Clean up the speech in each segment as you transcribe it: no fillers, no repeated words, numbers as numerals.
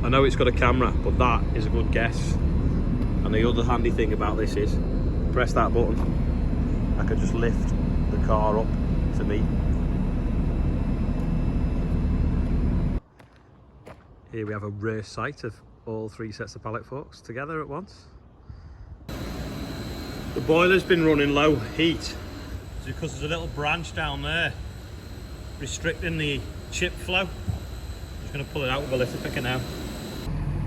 I know it's got a camera, but that is a good guess. And the other handy thing about this is, press that button, I can just lift the car up to me. Here we have a rare sight of all 3 sets of pallet forks together at once. The boiler's been running low heat because there's a little branch down there restricting the chip flow. I'm just going to pull it out with a litter picker now.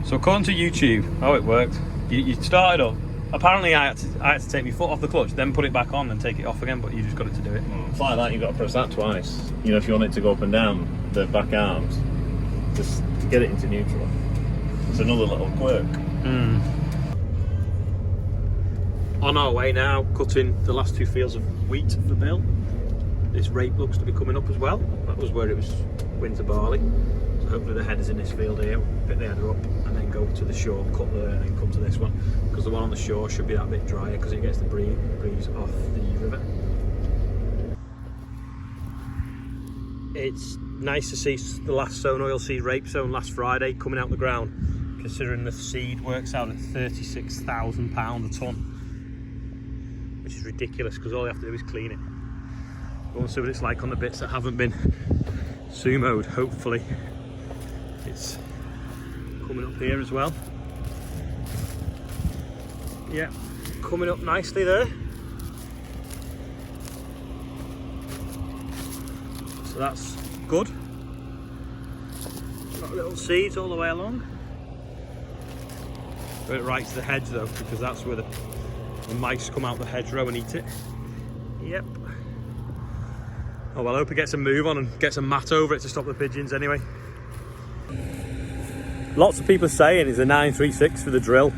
So according to YouTube, how it worked, you started up. Apparently I had to take my foot off the clutch, then put it back on and take it off again, but you just got it to do it. It's like that, you've got to press that twice. You know, if you want it to go up and down the back arms, just to get it into neutral. It's another little quirk. On our way now, cutting the last 2 fields of wheat for Bill. This rape looks to be coming up as well. That was where it was winter barley. So hopefully the header's in this field here. Pick the header up and then go to the shore, cut there and then come to this one. Because the one on the shore should be that bit drier because it gets the breeze off the river. It's nice to see the last sown oilseed rape sown last Friday coming out the ground, considering the seed works out at £36,000 a tonne, which is ridiculous because all you have to do is clean it. Go and see what it's like on the bits that haven't been sumoed. Hopefully it's coming up here as well. Yeah, coming up nicely there. So that's good. Got little seeds all the way along. Go it right to the hedge though, because that's where the mice come out the hedgerow and eat it. Yep. Oh well, I hope it gets a move on and gets a mat over it to stop the pigeons anyway. Lots of people are saying it's a 936 for the drill.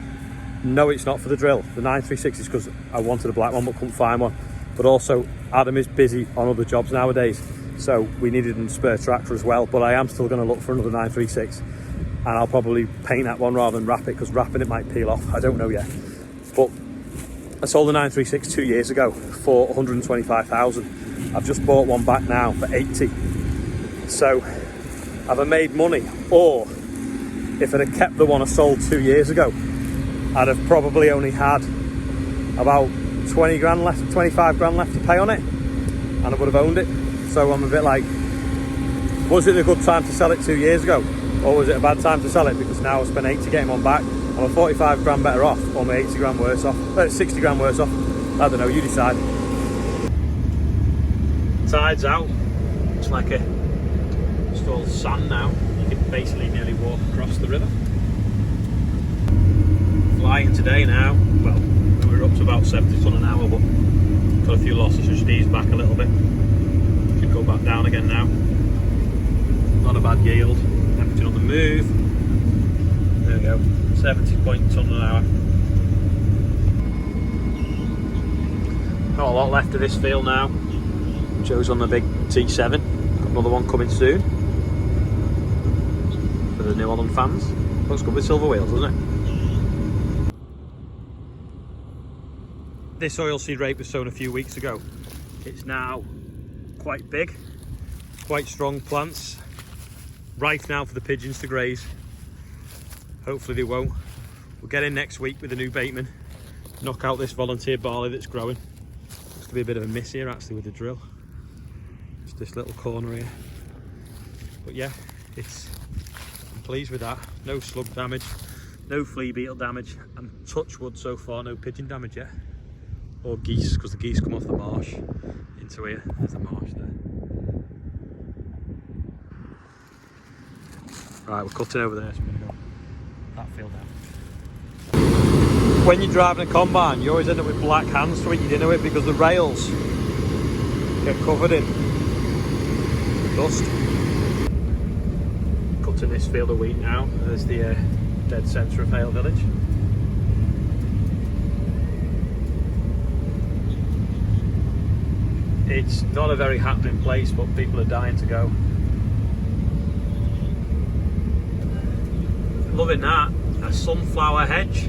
No, it's not for the drill. The 936 is because I wanted a black one but couldn't find one. But also, Adam is busy on other jobs nowadays, so we needed a spare tractor as well. But I am still going to look for another 936, and I'll probably paint that one rather than wrap it, because wrapping it might peel off. I don't know yet. But I sold the 936 2 years ago for 125,000. I've just bought one back now for 80. So have I made money? Or if I'd have kept the one I sold 2 years ago, I'd have probably only had about 20 grand left, 25 grand left to pay on it, and I would have owned it. So I'm a bit like, was it a good time to sell it 2 years ago, or was it a bad time to sell it because now I spent 80 getting one back? Am I 45 grand better off, or am I 80 grand worse off? 60 grand worse off? I don't know, you decide. Tide's out. It's like it's all sand now. You can basically nearly walk across the river. Flying today now. Well, we're up to about 70 tonne an hour, but got a few losses, so should ease back a little bit. Should go back down again now. Not a bad yield. Everything on the move. There we go. 70 tonne an hour. Not a lot left of this field now. Joe's on the big T7. Got another one coming soon for the New Holland fans. Looks good with silver wheels, doesn't it? This oilseed rape was sown a few weeks ago. It's now quite big, quite strong plants. Ripe now for the pigeons to graze. Hopefully they won't. We'll get in next week with the new bateman, knock out this volunteer barley that's growing. Looks to be a bit of a miss here actually with the drill. Just this little corner here. But yeah, I'm pleased with that. No slug damage, no flea beetle damage, and touch wood so far, no pigeon damage yet. Or geese, because the geese come off the marsh into here. There's the marsh there. Right, we're cutting over there, so we're going to go that field now. When you're driving a combine, you always end up with black hands to eat your dinner with, because the rails get covered in dust. Cutting this field of wheat now. There's the dead centre of Hale Village. It's not a very happening place, but people are dying to go. Loving that. A sunflower hedge.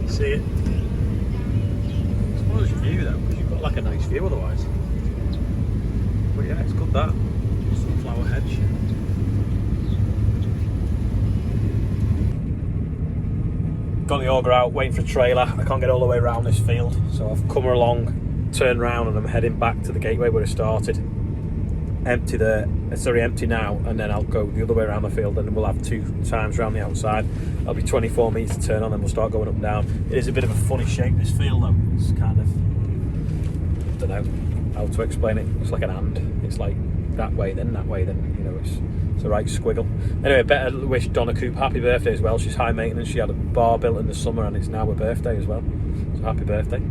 See it? Spoils your view though, because you've got like a nice view otherwise. But yeah, it's good that. Sunflower hedge. got the auger out, waiting for a trailer. I can't get all the way around this field, so I've come along, turned round, and I'm heading back to the gateway where I started. Empty now, and then I'll go the other way around the field, and then we'll have 2 times around the outside. That'll be 24 metres to turn on, then we'll start going up and down. It is a bit of a funny shape, this field though. It's kind of, I don't know how to explain it. It's like an and. It's like that way then, you know, it's a right squiggle. Anyway, better wish Donna Coop happy birthday as well. She's high maintenance. She had a bar built in the summer, and it's now her birthday as well. So happy birthday.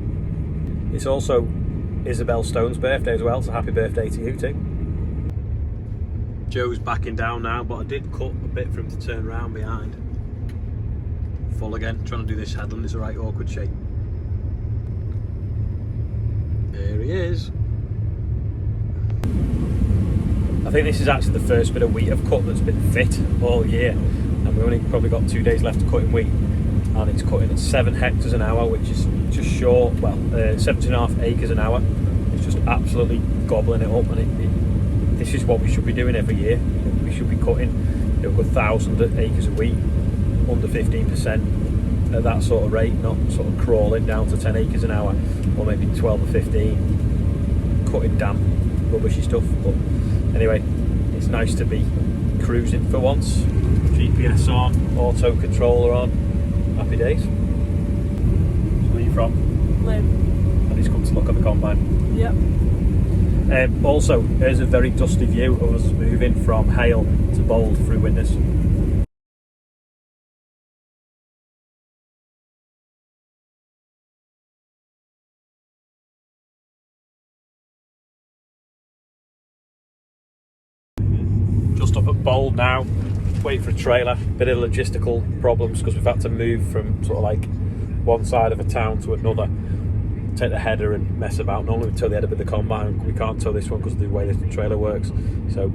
It's also Isabel Stone's birthday as well, so happy birthday to you too. Joe's backing down now, but I did cut a bit for him to turn around behind. Full again, trying to do this headland. It's a right awkward shape. There he is. I think this is actually the first bit of wheat I've cut that's been fit all year, and we've only probably got 2 days left of cutting wheat, and it's cutting at 7 hectares an hour, which is just short, well, 17.5 acres an hour. It's just absolutely gobbling it up, and this is what we should be doing every year. We should be cutting a 1,000 acres of wheat under 15% at that sort of rate, not sort of crawling down to 10 acres an hour, or maybe 12 or 15, cutting damp rubbishy stuff. But anyway, it's nice to be cruising for once. GPS on, auto controller on, happy days. So where are you from? Live. And he's come to look at the combine. Yep. Also, there's a very dusty view of us moving from Hale to Bold through Widnes. Just up at Bold now, waiting for a trailer. Bit of logistical problems because we've had to move from sort of like one side of a town to another. Take the header and mess about. Normally we tow the header with the combine. We can't tow this one because of the way the trailer works. So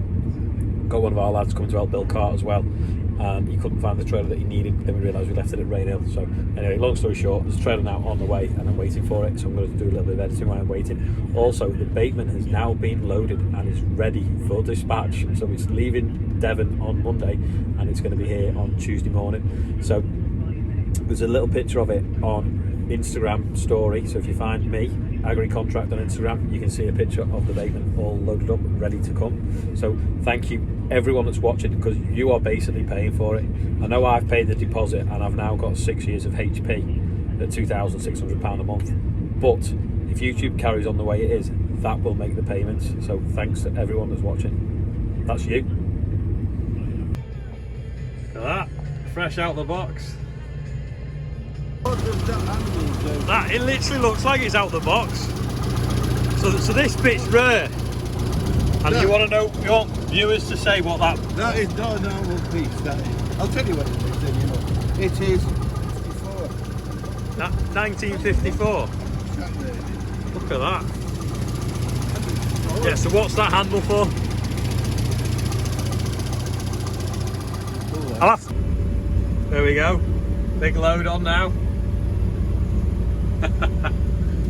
got one of our lads coming to help build cart as well, and he couldn't find the trailer that he needed. Then we realised we left it at Rainhill. So anyway, long story short, there's a trailer now on the way and I'm waiting for it, so I'm going to do a little bit of editing while I'm waiting. Also, the bateman has now been loaded and is ready for dispatch, so it's leaving Devon on Monday and it's going to be here on Tuesday morning. So there's a little picture of it on Instagram story, so if you find me, Agri Contract on Instagram, you can see a picture of the bateman all loaded up and ready to come. So thank you everyone that's watching, because you are basically paying for it. I know I've paid the deposit and I've now got 6 years of HP at £2,600 a month, but if YouTube carries on the way it is, that will make the payments. So thanks to everyone that's watching. That's you. Look at that, fresh out the box. That, it literally looks like it's out the box. So this bit's rare. And No. you want viewers to say what that... That is not a normal piece, that is. I'll tell you what it is, then, you know. It is 54. That 1954. Look at that. Yeah, so what's that handle for? I'll have to... There we go. Big load on now.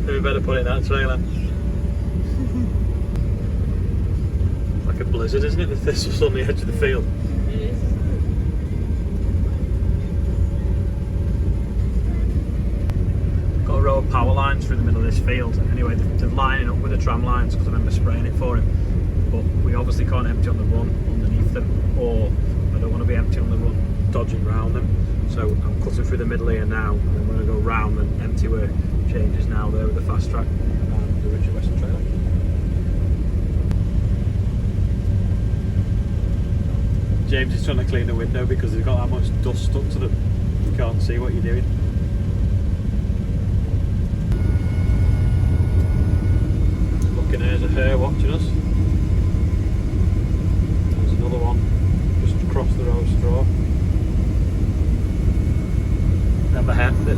We better put it in that trailer. It's like a blizzard, isn't it? If this was on the edge of the field. It is. Got a row of power lines through the middle of this field. Anyway, they're lining up with the tram lines because I remember spraying it for him. But we obviously can't empty on the run underneath them, or I don't want to be empty on the run dodging round them. So I'm cutting through the middle here now, and then we're going to go round and empty where changes now there with the fast track and the Richard Weston trailer. James is trying to clean the window because they've got that much dust stuck to them. You can't see what you're doing. Looking there's a hare watching us. There's another one just across the row of straw.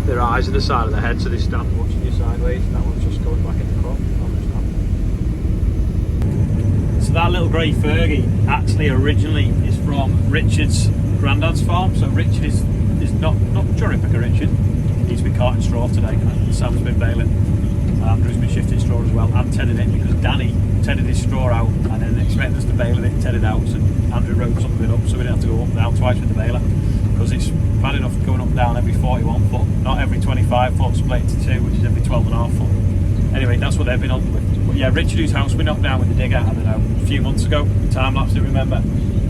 Their eyes are the side of the head, so they stand watching you sideways. That one's just going back in the crop. So that little grey Fergie actually originally is from Richard's granddad's farm. So Richard is not Johnny Picker Richard. He's been carting straw today, and Sam's been baling. Andrew's been shifting straw as well, and tedding it, because Danny tedded his straw out and then expected us to bale it, tedded out, so Andrew roped some of it up so we didn't have to go up and down twice with the baler, because it's bad enough going up and down every 41 foot, not every 25 foot, split into two, which is every 12.5 foot. Anyway, that's what they've been on with. But yeah, Richard, whose house we knocked down with the digger, I don't know, a few months ago, time lapse it, remember?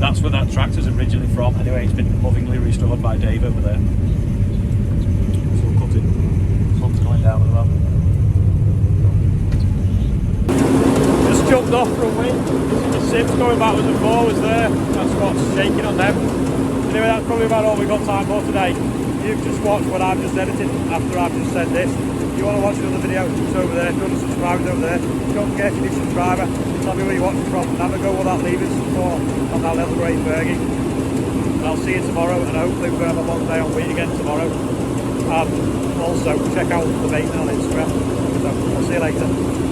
That's where that tractor's originally from. Anyway, it's been lovingly restored by Dave over there. So we'll cut it. Sun's going down as well. Just jumped off for a win. The sims going backwards and forwards there. That's what's shaking on them. Anyway, that's probably about all we've got time for today. You've just watched what I've just edited after I've just said this. If you want to watch another video, it's over there. If you want to subscribe, it's over there. Don't forget, if you're a subscriber, tell me where you're watching from and have a go with that leaving support on that little grey Fergie. And I'll see you tomorrow, and hopefully we're going to have a long day on wheat again tomorrow. Also, check out the bateman on Instagram. So, I'll see you later.